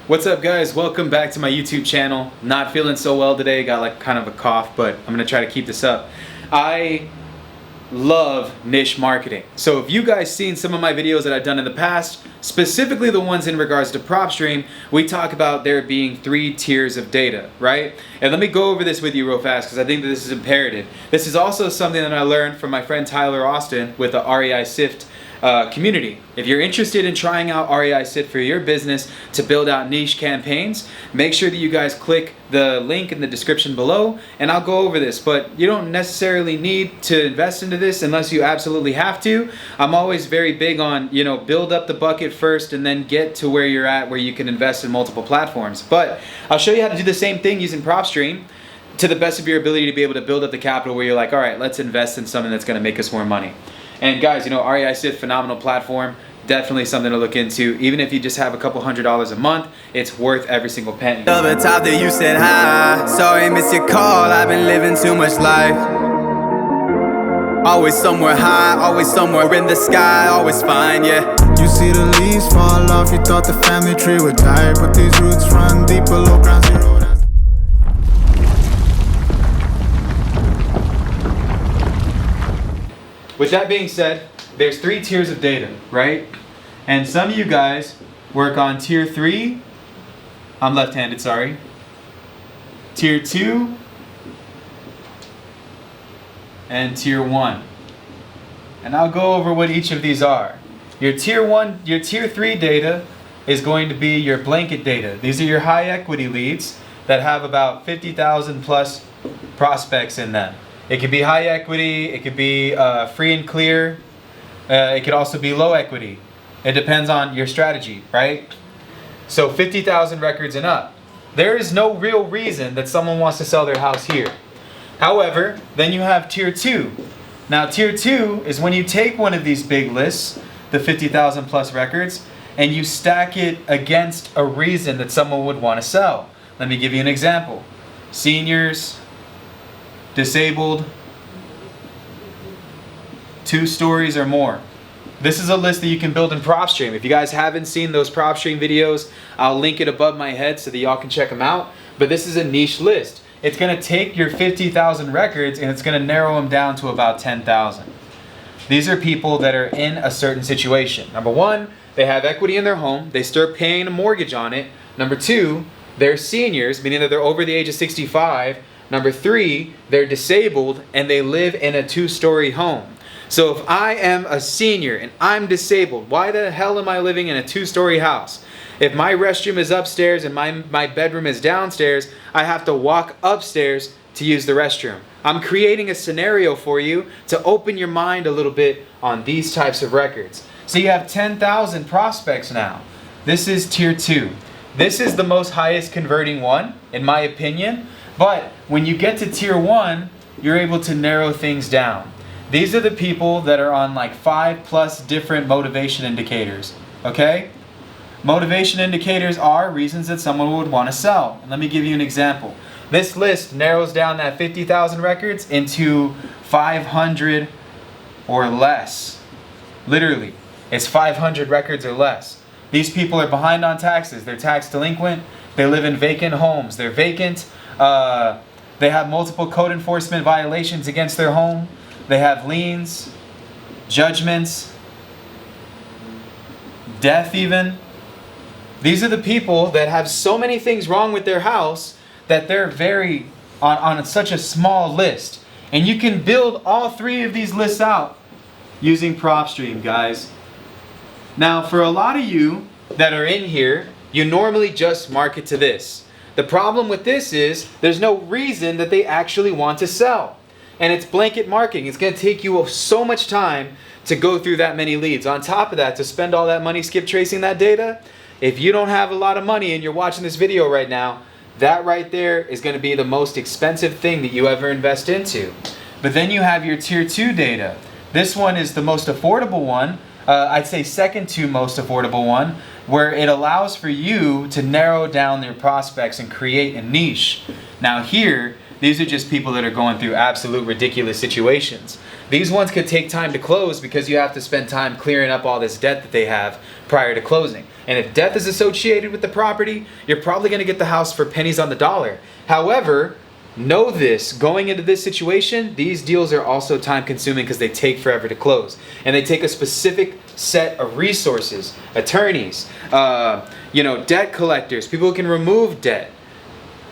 What's up, guys? Welcome back to my YouTube channel. Not feeling so well today, got like kind of a cough, but I'm gonna try to keep this up. I love niche marketing. So if you guys seen some of my videos that I've done in the past, specifically the ones in regards to PropStream, we talk about there being 3 tiers of data, right? And let me go over this with you real fast because I think that this is imperative. This is also something that I learned from my friend Tyler Austin with the REI Sift community. If you're interested in trying out REI Sift for your business to build out niche campaigns, make sure that you guys click the link in the description below and I'll go over this. But you don't necessarily need to invest into this unless you absolutely have to. I'm always very big on, build up the bucket first and then get to where you're at where you can invest in multiple platforms. But I'll show you how to do the same thing using PropStream to the best of your ability to be able to build up the capital where you're like, all right, let's invest in something that's going to make us more money. And guys, REI Sift, phenomenal platform. Definitely something to look into. Even if you just have a couple $100s a month, it's worth every single penny. The top that you said hi. Sorry, miss your call. I've been living too much life. Always somewhere high, always somewhere in the sky, always fine, yeah. You see the leaves fall off. You thought the family tree would die, but these roots run deep below ground zero. With that being said, there's 3 tiers of data, right? And some of you guys work on tier 3. I'm left-handed, sorry. Tier 2 and tier 1. And I'll go over what each of these are. Your tier 3 data is going to be your blanket data. These are your high equity leads that have about 50,000 plus prospects in them. It could be high equity, it could be free and clear, it could also be low equity. It depends on your strategy, right? So 50,000 records and up. There is no real reason that someone wants to sell their house here. However, then you have tier 2. Now tier 2 is when you take one of these big lists, the 50,000 plus records, and you stack it against a reason that someone would want to sell. Let me give you an example. Seniors, disabled, 2 stories or more. This is a list that you can build in PropStream. If you guys haven't seen those PropStream videos, I'll link it above my head so that y'all can check them out. But this is a niche list. It's going to take your 50,000 records and it's going to narrow them down to about 10,000. These are people that are in a certain situation. Number 1, they have equity in their home. They start paying a mortgage on it. Number 2, they're seniors, meaning that they're over the age of 65. Number 3, they're disabled and they live in a 2-story home. So if I am a senior and I'm disabled, why the hell am I living in a 2-story house? If my restroom is upstairs and my bedroom is downstairs, I have to walk upstairs to use the restroom. I'm creating a scenario for you to open your mind a little bit on these types of records. So you have 10,000 prospects now. This is tier 2. This is the most highest converting one, in my opinion. But when you get to tier 1, you're able to narrow things down. These are the people that are on like 5+ different motivation indicators, okay? Motivation indicators are reasons that someone would want to sell. And let me give you an example. This list narrows down that 50,000 records into 500 or less. Literally, it's 500 records or less. These people are behind on taxes. They're tax delinquent. They live in vacant homes. They're vacant. They have multiple code enforcement violations against their home. They have liens, judgments, death even. These are the people that have so many things wrong with their house that they're very on such a small list. And you can build all 3 of these lists out using PropStream, guys. Now, for a lot of you that are in here, you normally just market to this. The problem with this is there's no reason that they actually want to sell. And it's blanket marketing. It's going to take you so much time to go through that many leads. On top of that, to spend all that money skip tracing that data, if you don't have a lot of money and you're watching this video right now, that right there is going to be the most expensive thing that you ever invest into. But then you have your tier 2 data. This one is the most affordable one. I'd say second to most affordable one, where it allows for you to narrow down their prospects and create a niche. Now here, these are just people that are going through absolute ridiculous situations. These ones could take time to close because you have to spend time clearing up all this debt that they have prior to closing. And if death is associated with the property, you're probably going to get the house for pennies on the dollar. However, know this, going into this situation, these deals are also time consuming because they take forever to close. And they take a specific set of resources, attorneys, debt collectors, people who can remove debt.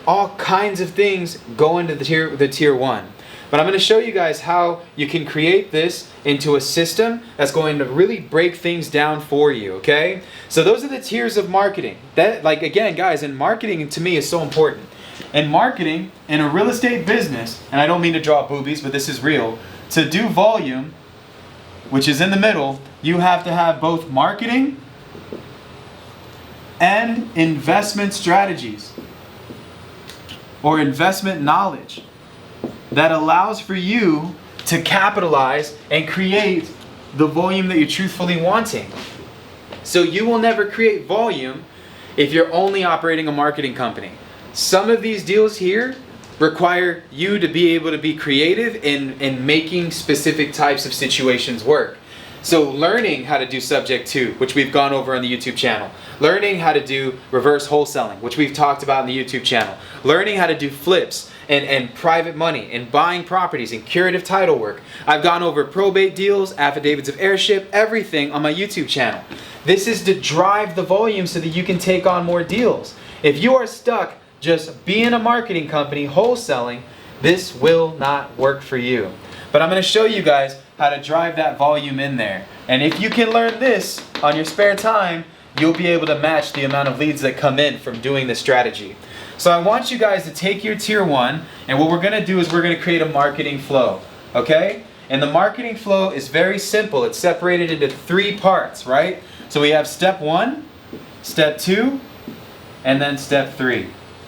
All kinds of things go into the tier 1. But I'm going to show you guys how you can create this into a system that's going to really break things down for you, okay? So those are the tiers of marketing. That, like, again, guys, and marketing to me is so important. In marketing, in a real estate business, and I don't mean to draw boobies, but this is real, to do volume, which is in the middle, you have to have both marketing and investment strategies or investment knowledge that allows for you to capitalize and create the volume that you're truthfully wanting. So you will never create volume if you're only operating a marketing company. Some of these deals here require you to be able to be creative in making specific types of situations work. So learning how to do subject to, which we've gone over on the YouTube channel. Learning how to do reverse wholesaling, which we've talked about on the YouTube channel. Learning how to do flips and private money and buying properties and curative title work. I've gone over probate deals, affidavits of heirship, everything on my YouTube channel. This is to drive the volume so that you can take on more deals. If you are stuck just being a marketing company, wholesaling, this will not work for you. But I'm going to show you guys how to drive that volume in there. And if you can learn this on your spare time, you'll be able to match the amount of leads that come in from doing this strategy. So I want you guys to take your tier 1, and what we're going to do is we're going to create a marketing flow, okay? And the marketing flow is very simple. It's separated into 3 parts, right? So we have step 1, step 2, and then step 3,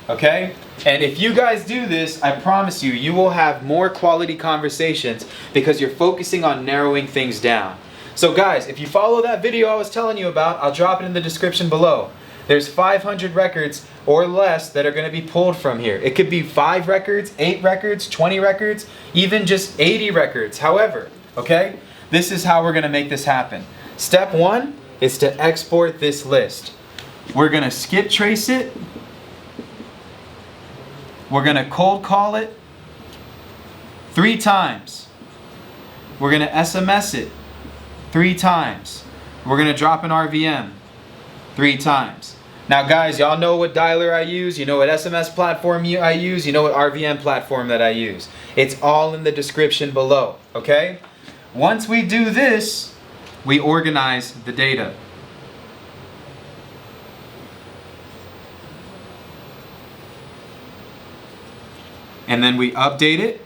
okay? And if you guys do this, I promise you, you will have more quality conversations because you're focusing on narrowing things down. So guys, if you follow that video I was telling you about, I'll drop it in the description below. There's 500 records or less that are going to be pulled from here. It could be 5 records, 8 records, 20 records, even just 80 records. However, okay, this is how we're going to make this happen. Step 1 is to export this list. We're going to skip trace it. We're going to cold call it 3 times. We're going to SMS it 3 times. We're going to drop an RVM 3 times. Now guys, y'all know what dialer I use, you know what SMS platform I use, you know what RVM platform that I use. It's all in the description below, okay? Once we do this, we organize the data. And then we update it.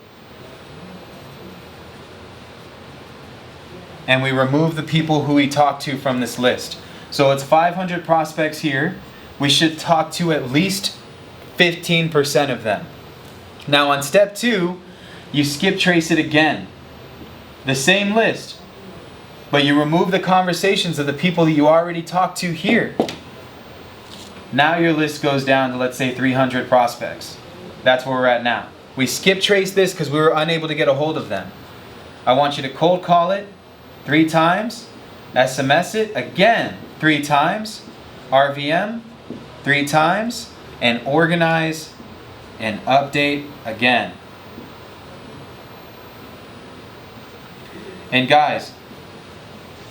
And we remove the people who we talk to from this list. So it's 500 prospects here. We should talk to at least 15% of them. Now on step 2, you skip trace it again. The same list, but you remove the conversations of the people that you already talked to here. Now your list goes down to, let's say, 300 prospects. That's where we're at now. We skip trace this because we were unable to get a hold of them. I want you to cold call it 3 times, SMS it again 3 times, RVM 3 times, and organize and update again. And guys,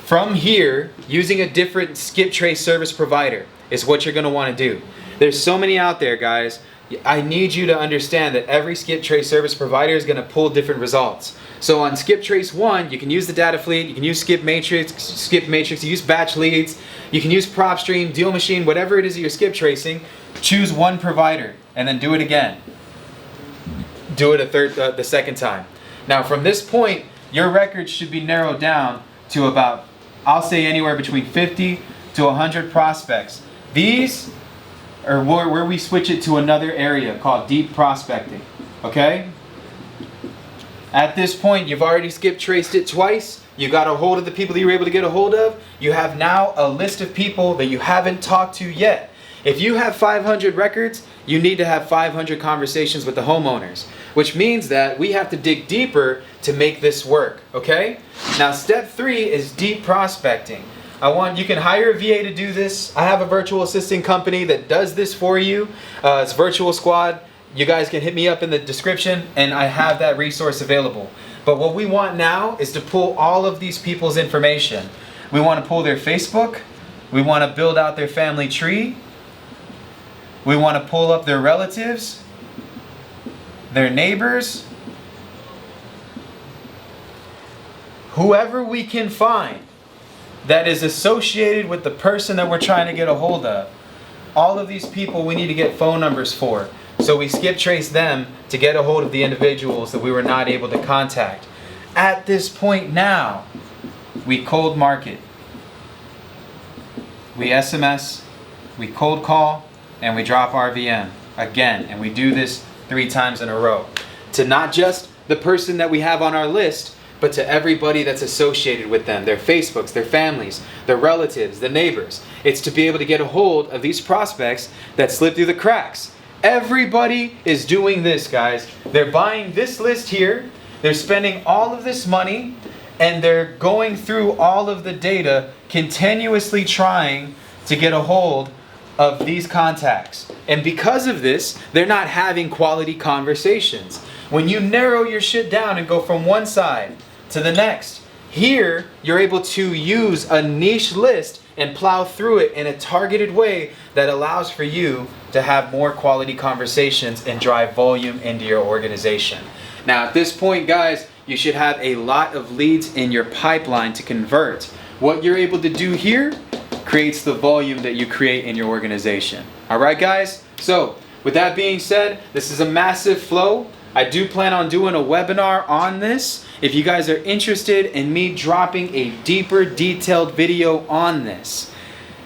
from here, using a different skip trace service provider is what you're going to want to do. There's so many out there, guys. I need you to understand that every skip trace service provider is going to pull different results. So on skip trace 1, you can use the data fleet, you can use skip matrix, you use batch leads, you can use PropStream, Deal Machine, whatever it is that you're skip tracing. Choose one provider and then do it again. Do it the second time. Now from this point, your records should be narrowed down to about, I'll say anywhere between 50 to 100 prospects. These are where we switch it to another area called deep prospecting, okay? At this point, you've already skip traced it twice. You got a hold of the people that you were able to get a hold of. You have now a list of people that you haven't talked to yet. If you have 500 records, you need to have 500 conversations with the homeowners, which means that we have to dig deeper to make this work, okay? Now, step 3 is deep prospecting. You can hire a VA to do this. I have a virtual assistant company that does this for you. It's Virtual Squad. You guys can hit me up in the description, and I have that resource available. But what we want now is to pull all of these people's information. We want to pull their Facebook. We want to build out their family tree. We want to pull up their relatives, their neighbors, whoever we can find that is associated with the person that we're trying to get a hold of. All of these people we need to get phone numbers for. So we skip trace them to get a hold of the individuals that we were not able to contact. At this point now, we cold market. We SMS, we cold call, and we drop RVM again. And we do this 3 times in a row. To not just the person that we have on our list, but to everybody that's associated with them, their Facebooks, their families, their relatives, the neighbors. It's to be able to get a hold of these prospects that slip through the cracks. Everybody is doing this, guys. They're buying this list here, they're spending all of this money, and they're going through all of the data, continuously trying to get a hold of these contacts. And because of this, they're not having quality conversations. When you narrow your shit down and go from one side to the next, here you're able to use a niche list and plow through it in a targeted way that allows for you to have more quality conversations and drive volume into your organization. Now at this point, guys, you should have a lot of leads in your pipeline to convert. What you're able to do here creates the volume that you create in your organization. All right, guys? So with that being said, this is a massive flow. I do plan on doing a webinar on this. If you guys are interested in me dropping a deeper, detailed video on this,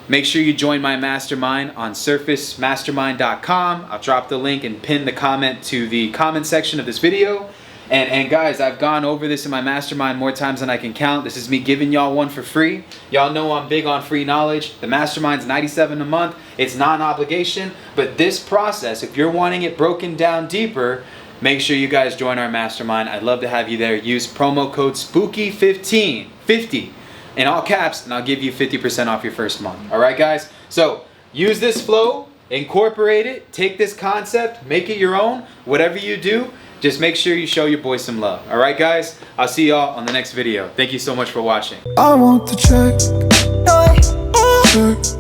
make sure you join my mastermind on surfacemastermind.com. I'll drop the link and pin the comment to the comment section of this video. And guys, I've gone over this in my mastermind more times than I can count. This is me giving y'all one for free. Y'all know I'm big on free knowledge. The mastermind's $97 a month. It's non-obligation. But this process, if you're wanting it broken down deeper, make sure you guys join our mastermind. I'd love to have you there. Use promo code SPOOKY15, 50, in all caps, and I'll give you 50% off your first month. All right, guys? So use this flow, incorporate it, take this concept, make it your own. Whatever you do, just make sure you show your boy some love. All right, guys? I'll see y'all on the next video. Thank you so much for watching. I want the check.